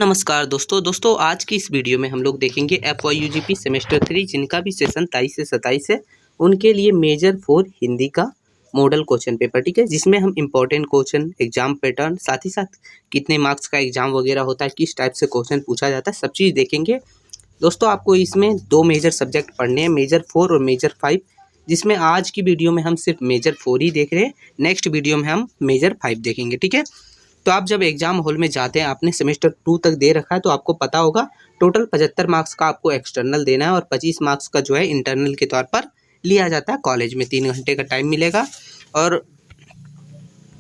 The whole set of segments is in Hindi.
नमस्कार दोस्तों आज की इस वीडियो में हम लोग देखेंगे FYUGP सेमेस्टर 3 जिनका भी सेशन 23 से 27 है उनके लिए मेजर 4 हिंदी का मॉडल क्वेश्चन पेपर। ठीक है, जिसमें हम इम्पोर्टेंट क्वेश्चन, एग्जाम पैटर्न, साथ ही साथ कितने मार्क्स का एग्जाम वगैरह होता है, किस टाइप से क्वेश्चन पूछा जाता है, सब चीज़ देखेंगे। दोस्तों आपको इसमें 2 मेजर सब्जेक्ट पढ़ने हैं, मेजर 4 और मेजर 5, जिसमें आज की वीडियो में हम सिर्फ मेजर 4 ही देख रहे हैं। नेक्स्ट वीडियो में हम मेजर 5 देखेंगे। ठीक है, तो आप जब एग्जाम हॉल में जाते हैं, आपने सेमेस्टर 2 तक दे रखा है तो आपको पता होगा टोटल 75 मार्क्स का आपको एक्सटर्नल देना है और 25 मार्क्स का जो है इंटरनल के तौर पर लिया जाता है। कॉलेज में 3 घंटे का टाइम मिलेगा और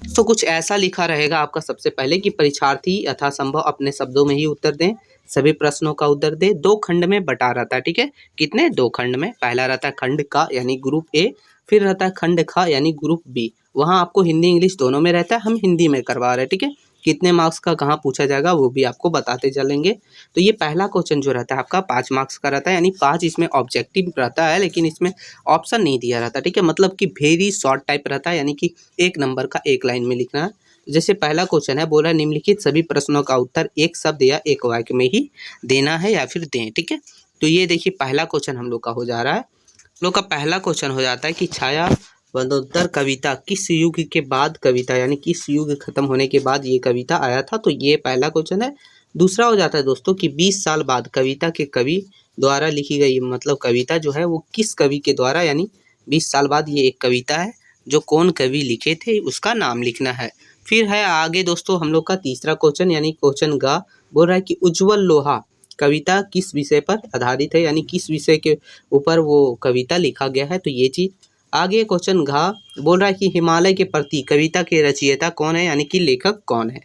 तो कुछ ऐसा लिखा रहेगा आपका सबसे पहले कि परीक्षार्थी यथासंभव अपने शब्दों में ही उत्तर दें, सभी प्रश्नों का उत्तर दें। 2 खंड में बटा रहता है। ठीक है, कितने? 2 खंड में। पहला रहता है खंड का यानी ग्रुप ए, फिर रहता है खंड खा यानी ग्रुप बी। वहाँ आपको हिंदी इंग्लिश दोनों में रहता है, हम हिंदी में करवा रहे हैं। ठीक है, कितने मार्क्स का कहाँ पूछा जाएगा वो भी आपको बताते चलेंगे। तो ये पहला क्वेश्चन जो रहता है आपका 5 मार्क्स का रहता है, यानी 5 इसमें ऑब्जेक्टिव रहता है, लेकिन इसमें ऑप्शन नहीं दिया रहता। ठीक है, मतलब कि वेरी शॉर्ट टाइप रहता है, यानी कि 1 नंबर का 1 लाइन में लिखना है। जैसे पहला क्वेश्चन है, बोला निम्नलिखित सभी प्रश्नों का उत्तर एक शब्द या एक वाक्य में ही देना है या फिर दें। ठीक है, तो ये देखिए पहला क्वेश्चन हम लोग का हो जा रहा है। हम लोग का पहला क्वेश्चन हो जाता है कि छाया वदोत्तर कविता किस युग के बाद कविता, यानी किस युग खत्म होने के बाद ये कविता आया था। तो ये पहला क्वेश्चन है। दूसरा हो जाता है दोस्तों कि 20 साल बाद कविता के कवि द्वारा लिखी गई, मतलब कविता जो है वो किस कवि के द्वारा, यानी 20 साल बाद ये एक कविता है जो कौन कवि लिखे थे उसका नाम लिखना है। फिर है आगे दोस्तों हम लोग का तीसरा क्वेश्चन, यानी क्वेश्चन ग बोल रहा है कि उज्जवल लोहा कविता किस विषय पर आधारित है, यानी किस विषय के ऊपर वो कविता लिखा गया है। तो ये चीज़ आगे। क्वेश्चन घा बोल रहा है कि हिमालय के प्रति कविता के रचयिता कौन है, यानी कि लेखक कौन है।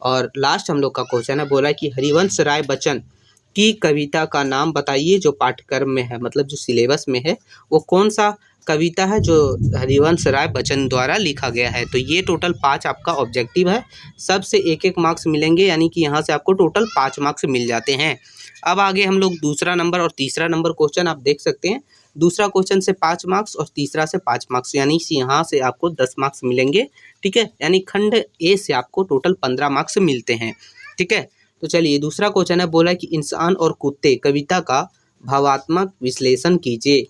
और लास्ट हम लोग का क्वेश्चन है, बोल रहा है कि हरिवंश राय बच्चन की कविता का नाम बताइए जो पाठ्यक्रम में है, मतलब जो सिलेबस में है वो कौन सा कविता है जो हरिवंश राय बच्चन द्वारा लिखा गया है। तो ये टोटल 5 आपका ऑब्जेक्टिव है, सबसे 1-1 मार्क्स मिलेंगे, यानी कि यहाँ से आपको टोटल 5 मार्क्स मिल जाते हैं। अब आगे हम लोग दूसरा नंबर और तीसरा नंबर क्वेश्चन आप देख सकते हैं। दूसरा क्वेश्चन से 5 मार्क्स और तीसरा से 5 मार्क्स, यानी यहाँ से आपको 10 मार्क्स मिलेंगे। ठीक है, यानी खंड ए से आपको टोटल 15 मार्क्स मिलते हैं। ठीक है, तो चलिए दूसरा क्वेश्चन है, बोला कि इंसान और कुत्ते कविता का भावात्मक विश्लेषण कीजिए।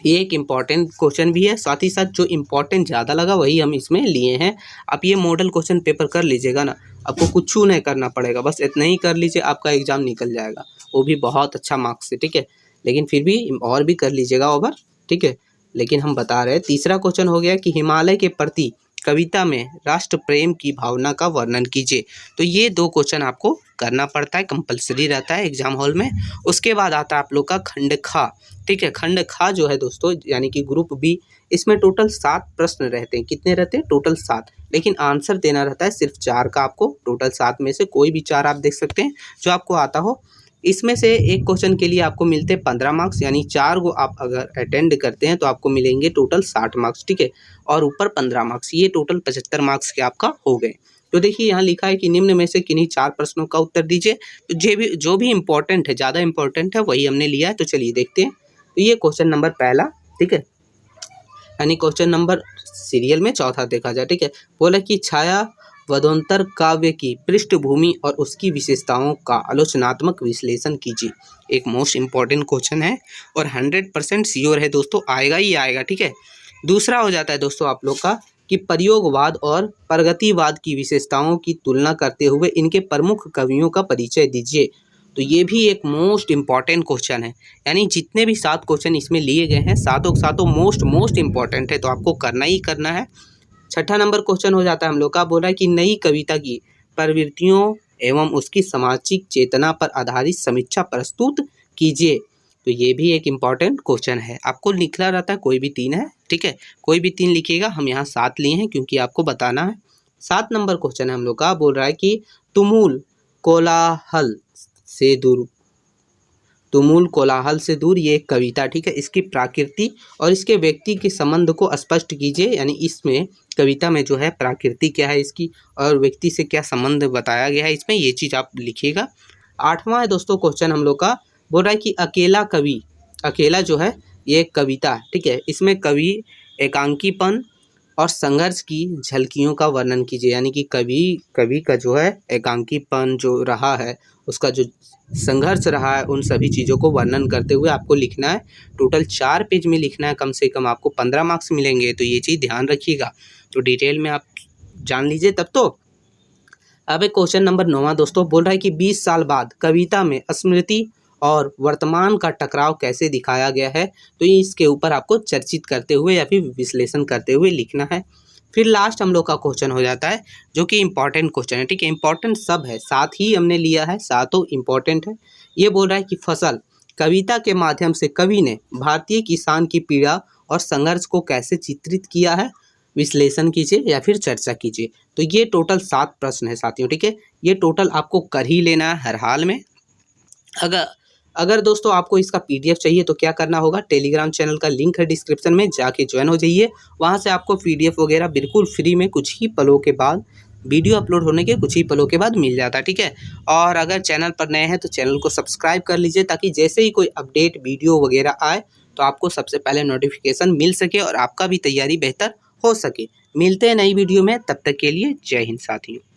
ये एक इम्पॉर्टेंट क्वेश्चन भी है, साथ ही साथ जो इम्पोर्टेंट ज़्यादा लगा वही हम इसमें लिए हैं। आप ये मॉडल क्वेश्चन पेपर कर लीजिएगा ना, आपको कुछ नहीं करना पड़ेगा, बस इतना ही कर लीजिए, आपका एग्जाम निकल जाएगा, वो भी बहुत अच्छा मार्क्स से। ठीक है, लेकिन फिर भी और भी कर लीजिएगा ओवर। ठीक है, लेकिन हम बता रहे हैं तीसरा क्वेश्चन हो गया कि हिमालय के प्रति कविता में राष्ट्र प्रेम की भावना का वर्णन कीजिए। तो ये 2 क्वेश्चन आपको करना पड़ता है, कंपलसरी रहता है एग्जाम हॉल में। उसके बाद आता है आप लोग का खंड खा। ठीक है, खंड खा जो है दोस्तों, यानी कि ग्रुप बी, इसमें टोटल 7 प्रश्न रहते हैं। कितने रहते हैं? टोटल 7, लेकिन आंसर देना रहता है सिर्फ 4 का आपको। टोटल 7 में से कोई भी 4 आप देख सकते हैं जो आपको आता हो। इसमें से एक क्वेश्चन के लिए आपको मिलते हैं 15 मार्क्स, यानी 4 को आप अगर अटेंड करते हैं तो आपको मिलेंगे टोटल 60 मार्क्स। ठीक है, और ऊपर 15 मार्क्स, ये टोटल 75 मार्क्स के आपका हो गए। तो देखिए यहाँ लिखा है कि निम्न में से किन्हीं 4 प्रश्नों का उत्तर दीजिए। तो जो भी इम्पोर्टेंट है, ज़्यादा इम्पोर्टेंट है, वही हमने लिया है। तो चलिए देखते हैं। तो ये क्वेश्चन नंबर पहला, ठीक है, यानी क्वेश्चन नंबर सीरियल में चौथा देखा जाए। ठीक है, बोला कि छाया वदोत्तर काव्य की पृष्ठभूमि और उसकी विशेषताओं का आलोचनात्मक विश्लेषण कीजिए। एक मोस्ट इम्पॉर्टेंट क्वेश्चन है और 100% श्योर है दोस्तों, आएगा ही आएगा। ठीक है, दूसरा हो जाता है दोस्तों आप लोग का कि प्रयोगवाद और प्रगतिवाद की विशेषताओं की तुलना करते हुए इनके प्रमुख कवियों का परिचय दीजिए। तो ये भी एक मोस्ट इम्पॉर्टेंट क्वेश्चन है, यानी जितने भी 7 क्वेश्चन इसमें लिए गए हैं सातों के सातों मोस्ट इम्पॉर्टेंट है, तो आपको करना ही करना है। छठा नंबर क्वेश्चन हो जाता है हम लोग का, बोला है कि नई कविता की प्रवृत्तियों एवं उसकी सामाजिक चेतना पर आधारित समीक्षा प्रस्तुत कीजिए। तो ये भी एक इम्पॉर्टेंट क्वेश्चन है, आपको लिखना रहता है, कोई भी 3 है। ठीक है, कोई भी 3 लिखिएगा, हम यहाँ 7 लिए हैं क्योंकि आपको बताना है। 7 नंबर क्वेश्चन है हम लोग का, बोल रहा है कि तुमुल कोलाहल से दूर, तुमुल कोलाहल से दूर ये एक कविता। ठीक है, इसकी प्रकृति और इसके व्यक्ति के संबंध को स्पष्ट कीजिए, यानी इसमें कविता में जो है प्रकृति क्या है इसकी और व्यक्ति से क्या संबंध बताया गया है इसमें, ये चीज़ आप लिखिएगा। 8वां है दोस्तों क्वेश्चन हम लोग का, बोल रहा है कि अकेला कवि, अकेला जो है ये एक कविता है। ठीक है, इसमें कवि एकांकीपन और संघर्ष की झलकियों का वर्णन कीजिए। यानी कि कवि का जो है एकांकीपन जो रहा है, उसका जो संघर्ष रहा है, उन सभी चीज़ों को वर्णन करते हुए आपको लिखना है। टोटल 4 पेज में लिखना है, कम से कम आपको 15 मार्क्स मिलेंगे, तो ये चीज़ ध्यान रखिएगा। तो डिटेल में आप जान लीजिए तब तो। अब एक क्वेश्चन नंबर 9 दोस्तों बोल रहा है कि 20 साल बाद कविता में स्मृति और वर्तमान का टकराव कैसे दिखाया गया है। तो इसके ऊपर आपको चर्चित करते हुए या फिर विश्लेषण करते हुए लिखना है। फिर लास्ट हम लोग का क्वेश्चन हो जाता है जो कि इम्पॉर्टेंट क्वेश्चन है, ठीक है। इम्पॉर्टेंट सब है, साथ ही हमने लिया है, सातों इम्पॉर्टेंट है। ये बोल रहा है कि फसल कविता के माध्यम से कवि ने भारतीय किसान की पीड़ा और संघर्ष को कैसे चित्रित किया है। विश्लेषण कीजिए या फिर चर्चा कीजिए। तो ये टोटल 7 प्रश्न है साथियों, ठीक है। ये टोटल आपको कर ही लेना है हर हाल में। अगर दोस्तों आपको इसका पीडीएफ चाहिए तो क्या करना होगा, टेलीग्राम चैनल का लिंक है डिस्क्रिप्शन में, जाके ज्वाइन हो जाइए। वहाँ से आपको पीडीएफ वगैरह बिल्कुल फ्री में कुछ ही पलों के बाद, वीडियो अपलोड होने के कुछ ही पलों के बाद मिल जाता है, ठीक है। और अगर चैनल पर नए हैं तो चैनल को सब्सक्राइब कर लीजिए, ताकि जैसे ही कोई अपडेट वीडियो वगैरह आए तो आपको सबसे पहले नोटिफिकेशन मिल सके और आपका भी तैयारी बेहतर हो सके। मिलते हैं नई वीडियो में, तब तक के लिए जय हिंद साथियों।